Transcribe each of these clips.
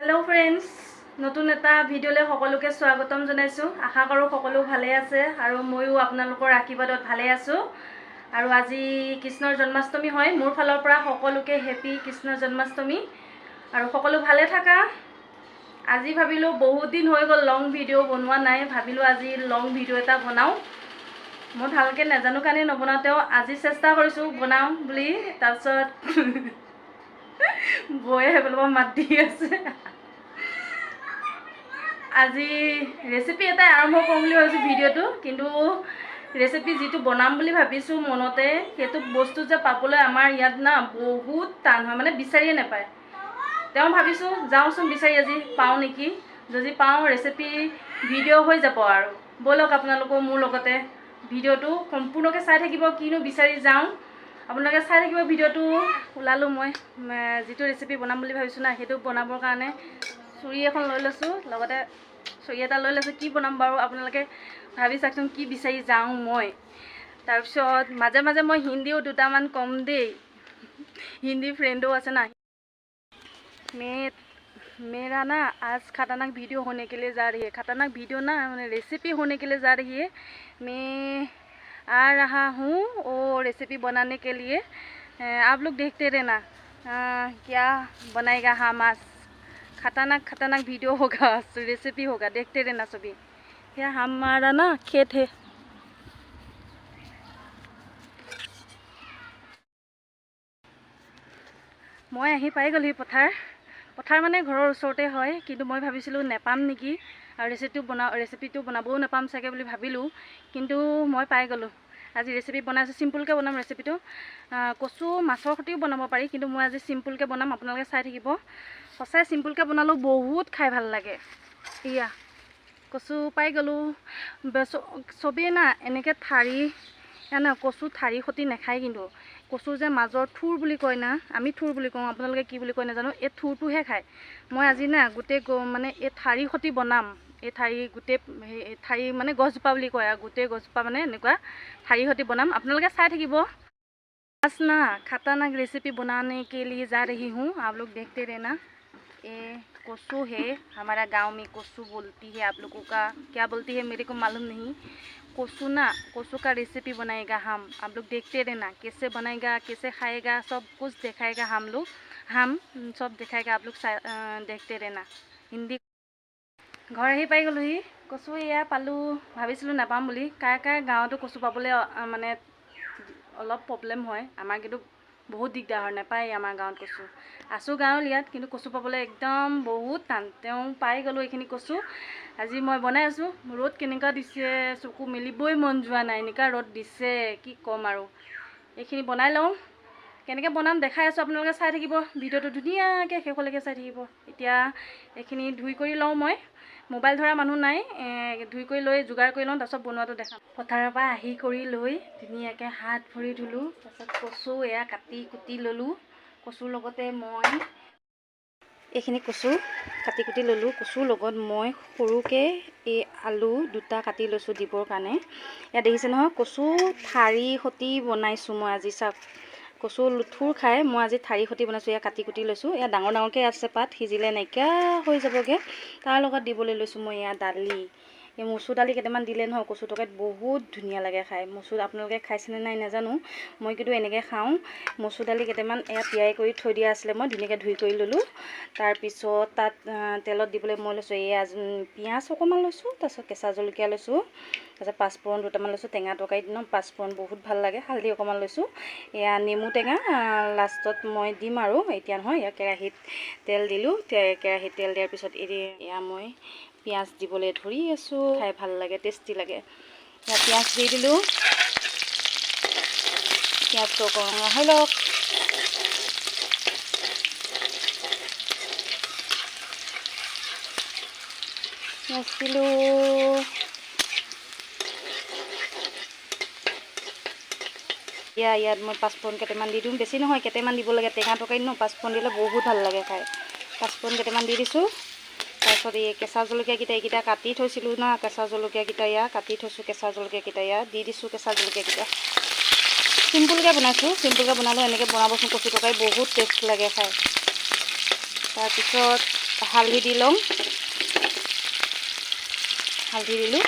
Hello friends नतुन एटा भिडिओले सकलोके स्वागतम जनाइছো आशा करो सकलो भाले आछे आरो मयো आपनालोকৰ आशीर्वादत भाले आছো आरो আজি কৃষ্ণৰ জন্মাষ্টমী হয় মোৰ ফালৰ পৰা সকলোকে হেপি কৃষ্ণ জন্মাষ্টমী আৰু সকলো ভালে থাকা আজি ভাবিলো বহুত দিন হৈ গল লং ভিডিও বনোৱা নাই ভাবিলো আজি লং ভিডিও এটা বনাও মই ভালকে নাজানো কানে নবনাতেও আজি চেষ্টা কৰিছো বনাও বুলি তাৰছত বয়ে হেবলবা মাত দি আছে আজি ৰেচিপি এটা আৰম্ভ কৰিম বুলি ভাবিছো ভিডিওটো কিন্তু ৰেচিপি যেটো বনাম বুলি ভাবিছো মনতে হেতু বস্তু যে পাবলৈ আমাৰ ইয়াত না বহুত টান হয় মানে বিচাৰিয়ে নাপায় তেও ভাবিছো যাওচোন বিচাৰি আজি পাও নেকি যদি পাও ৰেচিপি ভিডিও হৈ যাব আৰু বলক আপোনালোক মোৰ লগতে ভিডিওটো সম্পূৰ্ণকৈ চাই থাকিব কিনো বিচাৰি যাও আপোনালোকে চাই থাকিব ভিডিওটো উলালো মই যেটো ৰেচিপি বনাম বুলি ভাবিছো না হেতু বনাবৰ কাৰণে চুৰি এখন লৈ লৈছো লগতে চুৰি এটা লৈ লৈছো কি বনাম বাৰু আপোনালোকে ভাবি চাকচোন কি বিচাৰি যাও মই তাৰ পিছত মাজে মাজে মই হিন্দীও দুটামান কম দেই हिंदी फ्रेंडों আছে ना मेरा ना आज खतरनाक वीडियो होने के लिए जा रही है खतरनाक वीडियो ना रेसिपी होने के लिए जा रही है मैं आ रहा हूँ वो रेसिपी बनाने के लिए आप लोग देखते रहना क्या बनाएगा हम आज खतरनाक वीडियो होगा रेसिपी होगा देखते रहना सभी क्या हमारा ना खेत है मैं आহি पाई गली पथार माने घৰৰ ওচৰতে হয় কিন্তু মই ভাবিছিলো নেপাম নেকি আৰু ৰেচিপিটো বনাবও নেপাম চাগে বুলি ভাবিলো কিন্তু মই পাই গলো আজি ৰেচিপি বনাইছো সিম্পলকে বনাম ৰেচিপিটো কচু মাছৰ খটিও বনাব পাৰি কিন্তু মই আজি সিম্পলকে বনাম আপোনালোকে চাই থাকিব সঁচাই সিম্পলকে বনালো বহুত খাই ভাল লাগে ইয়া কচু পাই গলো সবে না এনেকে ঠাৰি না কচু ঠাৰি খটি নাখায় কিন্তু কচু যে মাজৰ থুৰ বুলি কয় না আমি থুৰ বুলি কওঁ আপোনালোকে কি বুলি কয় নাজানো এই থুৰটোহে খায় মই আজি না গুটে মানে এই ঠাৰি খটি বনাম এই ঠাৰি গুটে ঠাৰি মানে গছজোপা বুলি কয় আৰু গুটে গছজোপা মানে এনেকুৱা ঠাৰি খটি বনাম আপোনালোকে চাই থাকিব आज ना खतरनाक रेसिपी बनाने के लिए जा रही हूँ आप लोग देखते रहना ये कोसू है हमारा गांव में कोसू बोलती है आप लोगों का क्या बोलती है मेरे को मालूम नहीं कोसू ना कोसू का रेसिपी बनाएगा हम आप लोग देखते रहना कैसे बनाएगा कैसे खाएगा सब कुछ दिखाएगा हम सब दिखाएगा आप लोग देखते रहना हिंदी घर आহি পাই গলোহি কচু এয়া পালো ভাবিছিলো নাপাম বুলি কাৰ গাঁৱতো কচু পাবলৈ মানে অলপ প্ৰবলেম হয় আমাৰ কিন্তু বহুত দিগদাৰ হয় নাপায় আমাৰ গাঁৱত কচু আছো গাঁৱৰ ইয়াত কিন্তু কচু পাবলৈ একদম বহুত টান তেও পাই গলো এইখিনি কচু আজি মই বনাই আছো ৰ'দ কেনেকা দিছে চকু মেলিবই মন যোৱা নাই এনেকা ৰ'দ দিছে কি কম আৰু এইখিনি বনাই লওঁ কেনেকৈ বনাম দেখাই আছো আপোনালোকে চাই থাকিব ভিডিওটো ধুনীয়াকৈ শেষলৈকে চাই থাকিব এতিয়া এইখিনি ধুই কৰি লওঁ মই মোবাইল ধৰা মানুহ নাই ধুই কৰি লৈ যোগাৰ কৰি লওঁ তাৰপিছত বনোৱাটো দেখাম পথাৰৰ পৰা আহি কৰি লৈ ধুনীয়াকৈ হাত ভৰি ধুলোঁ তাৰপিছত কচু এয়া কাটি কুটি ল'লোঁ কচুৰ লগতে মই এইখিনি কচু কাটি কুটি ল'লোঁ কচুৰ লগত মই সৰুকৈ এই আলু দুটা কাটি লৈছোঁ দিবৰ কাৰণে ইয়াত দেখিছে নহয় কচু ঠাৰি সতি বনাইছোঁ মই আজি চাওক কচু লুথুৰ খাই মই আজি ঠাৰি খটি বনাইছোঁ এয়া কাটি কুটি লৈছোঁ এয়া ডাঙৰ ডাঙৰকৈ আছে পাত সিজিলে নাইকিয়া হৈ যাবগৈ তাৰ লগত দিবলৈ লৈছোঁ মই এয়া দালি এই মচুৰ দালি কেইটামান দিলে নহয় কচু তৰকাৰীত বহুত ধুনীয়া লাগে খাই মচুৰ আপোনালোকে খাইছেনে নাই নাজানো মই কিন্তু এনেকৈ খাওঁ মচুৰ দালি কেইটামান এয়া তিয়াই কৰি থৈ দিয়া আছিলে মই ধুনীয়াকৈ ধুই কৰি ল'লোঁ তাৰপিছত তাত তেলত দিবলৈ মই লৈছোঁ এয়া পিঁয়াজ অকণমান লৈছোঁ তাৰপিছত কেঁচা জলকীয়া লৈছোঁ তাৰপিছত পাঁচফোৰণ দুটামান লৈছোঁ টেঙা তৰকাৰীত ন পাঁচফোৰণ বহুত ভাল লাগে হালধি অকণমান লৈছোঁ এয়া নেমু টেঙা লাষ্টত মই দিম আৰু এতিয়া নহয় এয়া কেৰাহীত তেল দিলোঁ কেৰাহীত তেল দিয়াৰ পিছত এয়া মই পিঁয়াজ দিবলৈ ধৰি আছোঁ খাই ভাল লাগে টেষ্টি লাগে এয়া পিঁয়াজ দি দিলোঁ পিঁয়াজটো অকণমান হৈ লওক পিঁয়াজ দিলোঁ ইয়াত মই পাঁচফোৰণ কেইটামান দি দিওঁ বেছি নহয় কেইটামান দিব লাগে টেঙা তৰকাৰীত ন পাঁচফোৰণ দিলে বহুত ভাল লাগে খাই পাঁচফোৰণ কেইটামান দি দিছোঁ তাৰপিছত এই কেঁচা জলকীয়াকেইটা এইকেইটা কাটি থৈছিলোঁ না কেঁচা জলকীয়াকেইটা ইয়াত কাটি থৈছোঁ কেঁচা জলকীয়াকেইটা ইয়াত দি দিছোঁ কেঁচা জলকীয়াকেইটা সিম্পলকৈ বনাইছোঁ সিম্পলকৈ বনালেও এনেকৈ বনাবচোন কচু তৰকাৰী বহুত টেষ্ট লাগে খাই তাৰপিছত হালধি দি লওঁ, হালধি দিলোঁ।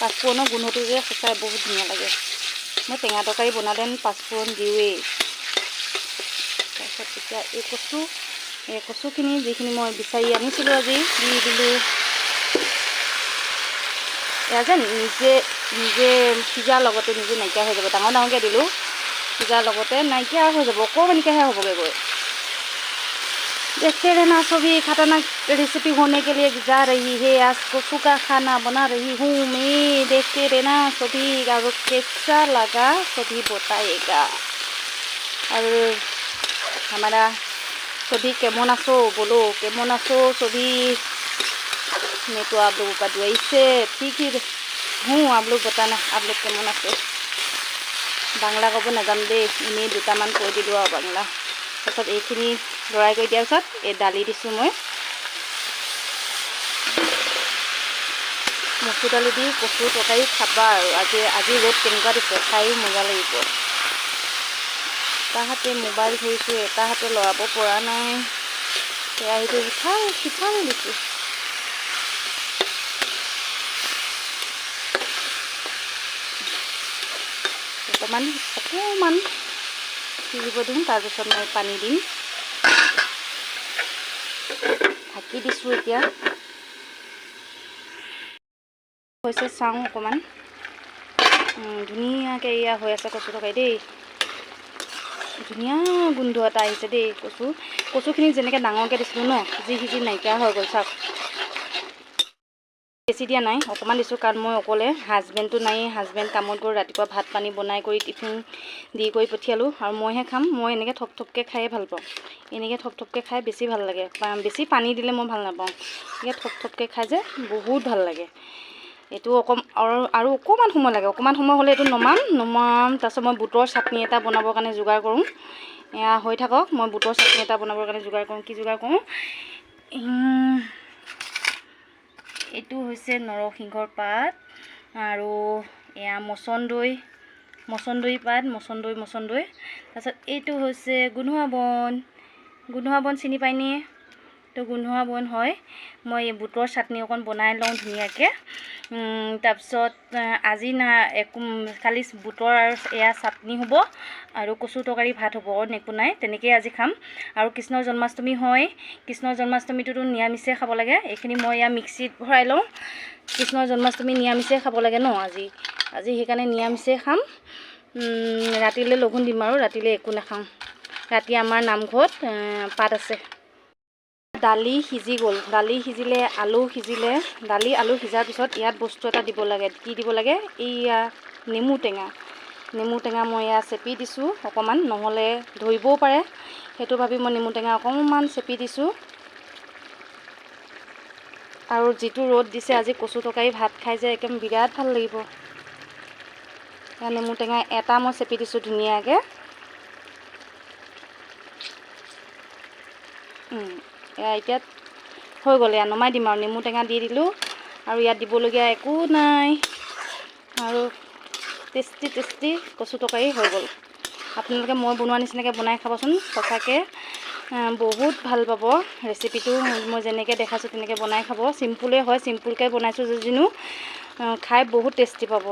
পাঁচফোৰণৰ গোন্ধটো যে সঁচাই বহুত ধুনীয়া লাগে। মই টেঙা তৰকাৰী বনালে পাঁচফোৰণ দিওঁৱেই। তাৰপিছত এতিয়া এই কচুখিনি যিখিনি মই বিচাৰি আনিছিলোঁ আজি দি দিলোঁ। এয়া যে নিজে সিজাৰ লগতে নিজে নাইকিয়া হৈ যাব। ডাঙৰ ডাঙৰকৈ দিলোঁ, সিজাৰ লগতে নাইকিয়া হৈ যাব, অকণমানিকৈহে হ'বগৈ গৈ। देखते रहना सभी खतरनाक रेसिपी होने के लिए जा रही है। आज कद्दू का खाना बना रही हूँ मैं, देखते रहना सभी। और कैसा लगा सभी बताएगा। और हमारा सभी केमन आसो बोलो, केमन आसो सभी। मैं तो आप लोगों का दुआई से ठीक ही हूँ, आप लोग बताना आप लोग केमन आसो। बांग्ला कब नाजान दे, इन्हें दुटामान কৈ দিলোঁ আৰু বাংলা। তাৰপিছত এইখিনি লৰাই কৰি দিয়াৰ পিছত এই দালি দিছোঁ মই। মচুৰ দালি দি কচু তৰকাৰী খাবা আৰু আজি ৰ'দ কেনেকুৱা দিছে, খায়ো মজা লাগিব। এটা হাতে মোবাইল ধৰিছোঁ, এটা হাতে লৰাব পৰা নাই। কেৰাহীটো সিফালে দিছোঁ। অকণমান সিজিব দিম, তাৰপিছত মই পানী দিম। ঢাকি দিছোঁ। এতিয়া হৈছে চাওঁ অকণমান। ধুনীয়াকৈ এয়া হৈ আছে কচু তৰকাৰী দেই। ধুনীয়া গোন্ধ এটা আহিছে দেই। কচুখিনি যেনেকৈ ডাঙৰকৈ দিছিলোঁ ন, সিজি নাইকিয়া হৈ গ'ল চাওক। বেছি দিয়া নাই, অকণমান দিছোঁ, কাৰণ মই অকলে, হাজবেণ্ডটো নাই। হাজবেণ্ড কামত গৈ ৰাতিপুৱা ভাত পানী বনাই কৰি টিফিন দি কৰি পঠিয়ালোঁ, আৰু মইহে খাম। মই এনেকৈ থপথপকৈ খায়ে ভাল পাওঁ। এনেকৈ থপথপকৈ খাই বেছি ভাল লাগে। বেছি পানী দিলে মই ভাল নাপাওঁ। এনেকৈ থপথপকৈ খাই যে বহুত ভাল লাগে। এইটো আৰু অকণমান সময় লাগে। অকণমান সময় হ'লে এইটো নমাম। তাৰপিছত মই বুটৰ চাটনি এটা বনাবৰ কাৰণে যোগাৰ কৰোঁ। এয়া হৈ থাকক, মই বুটৰ চাটনি এটা বনাবৰ কাৰণে যোগাৰ কৰোঁ। কি যোগাৰ কৰোঁ? এইটো হৈছে নৰসিংহৰ পাত, আৰু এয়া মচন্দৈ পাত, মচন্দৈ। তাৰপিছত এইটো হৈছে গোন্ধোৱা বন চিনি পায়নে? তো গোন্ধোৱা বন হয়। মই এই বুটৰ চাটনি অকণ বনাই লওঁ ধুনীয়াকৈ। তাৰপিছত আজি কালি বুটৰ আৰু এয়া চাটনি হ'ব, আৰু কচু তৰকাৰী ভাত হ'ব, একো নাই। তেনেকেই আজি খাম। আৰু কৃষ্ণৰ জন্মাষ্টমী হয়। কৃষ্ণৰ জন্মাষ্টমীটোতো নিৰামিষে খাব লাগে। এইখিনি মই এয়া মিক্সিত ভৰাই লওঁ। কৃষ্ণৰ জন্মাষ্টমী নিৰামিষে খাব লাগে ন আজি সেইকাৰণে নিৰামিষে খাম। ৰাতিলৈ লঘোণ দিম, আৰু ৰাতিলৈ একো নাখাওঁ। ৰাতি আমাৰ নামঘৰত পাত আছে। দালি সিজি গ'ল। দালি সিজিলে, আলু সিজিলে। দালি আলু সিজাৰ পিছত ইয়াত বস্তু এটা দিব লাগে। কি দিব লাগে? এইয়া নেমু টেঙা মই এয়া চেপি দিছোঁ অকণমান, নহ'লে ধৰিবও পাৰে। সেইটো ভাবি মই নেমু টেঙা অকণমান চেপি দিছোঁ। আৰু যিটো ৰ'দ দিছে আজি, কচু তৰকাৰী ভাত খাই যে একদম বিৰাট ভাল লাগিব। নেমু টেঙা এটা মই চেপি দিছোঁ ধুনীয়াকৈ। এতিয়া হৈ গ'ল। এয়া নমাই দিম আৰু। নেমু টেঙা দি দিলোঁ, আৰু ইয়াত দিবলগীয়া একো নাই। আৰু টেষ্টি কচু তৰকাৰী হৈ গ'ল। আপোনালোকে মই বনোৱা নিচিনাকৈ বনাই খাবচোন, সঁচাকৈ বহুত ভাল পাব। ৰেচিপিটো মই যেনেকৈ দেখাইছোঁ তেনেকৈ বনাই খাব। চিম্পুলেই হয়, চিম্পুলকৈ বনাইছোঁ যদিও খাই বহুত টেষ্টি পাব।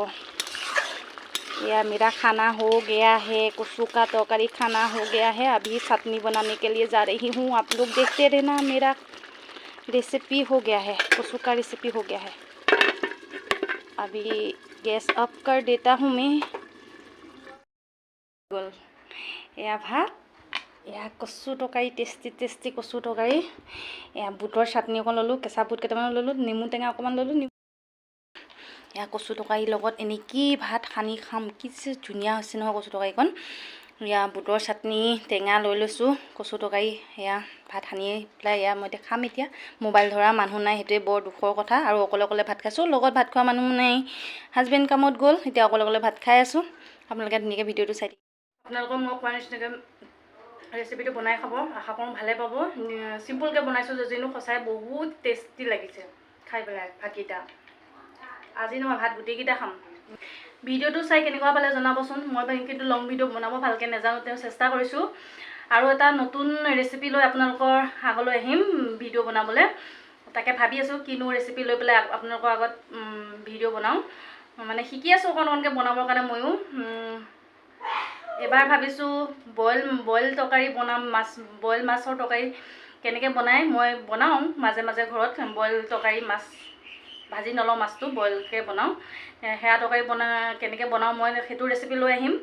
या मेरा खाना हो गया है, कद्दू का तरकारी खाना हो गया है। अभी चटनी बनाने के लिए जा रही हूँ, आप लोग देखते रहना। मेरा रेसिपी हो गया है, कद्दू का रेसिपी हो गया है। अभी गैस ऑफ कर देता हूँ मैं। या भात, या कचु तरकारी, टेस्टी कचु तरकारी। या बुटर चाटनी अकण ललो, केঁচা बुट केटामान ललो, नेमु टेঙা अकणमान ललो। या कचु तरकारीर লগত এনেকৈ ভাত সানি খাম। কি যে ধুনীয়া হৈছে নহয় কচু তৰকাৰীকণ। या বুটৰ চাটনি, টেঙা লৈ লৈছোঁ, কচু তৰকাৰী। এয়া ভাত সানি পেলাই এয়া মই এতিয়া খাম। এতিয়া মোবাইল ধৰা মানুহ নাই, সেইটোৱে বৰ দুখৰ কথা। আৰু অকলে ভাত খাইছোঁ, লগত ভাত খোৱা মানুহ নাই। হাজবেণ্ড কামত গ'ল, এতিয়া অকলে ভাত খাই আছোঁ। আপোনালোকে ধুনীয়াকৈ ভিডিঅ'টো চাই থাকিব। আপোনালোকক মই কোৱা নিচিনাকৈ ৰেচিপিটো বনাই খাব, আশা কৰোঁ ভালে পাব। চিম্পুলকৈ বনাইছোঁ যদিও সঁচাই বহুত টেষ্টি লাগিছে খাই পেলাই ভাতকেইটা। আজি নহয়, ভাত গোটেইকেইটা খাম। ভিডিঅ'টো চাই কেনেকুৱা পালে জনাবচোন। মই কিন্তু লং ভিডিঅ' বনাব ভালকৈ নাজানো, তেওঁ চেষ্টা কৰিছোঁ। আৰু এটা নতুন ৰেচিপি লৈ আপোনালোকৰ আগলৈ আহিম ভিডিঅ' বনাবলৈ। তাকে ভাবি আছোঁ কিনো ৰেচিপি লৈ পেলাই আপোনালোকৰ আগত ভিডিঅ' বনাওঁ, মানে শিকি আছোঁ অকণ অকণকৈ বনাবৰ কাৰণে ময়ো। এবাৰ ভাবিছোঁ বইল তৰকাৰী বনাম, বইল মাছৰ তৰকাৰী কেনেকৈ বনাই মই বনাওঁ মাজে মাজে ঘৰত। বইল তৰকাৰী মাছ ভাজি নলওঁ, মাছটো বইলকৈ বনাওঁ। সেয়া তৰকাৰী কেনেকৈ বনাওঁ মই সেইটো ৰেচিপি লৈ আহিম।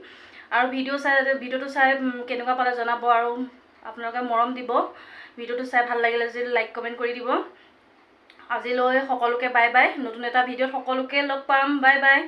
আৰু ভিডিঅ'টো চাই কেনেকুৱা পালে জনাব, আৰু আপোনালোকে মৰম দিব। ভিডিঅ'টো চাই ভাল লাগিলে যদি লাইক কমেণ্ট কৰি দিব। আজিলৈ সকলোকে বাই বাই। নতুন এটা ভিডিঅ'ত সকলোকে লগ পাম। Bye bye.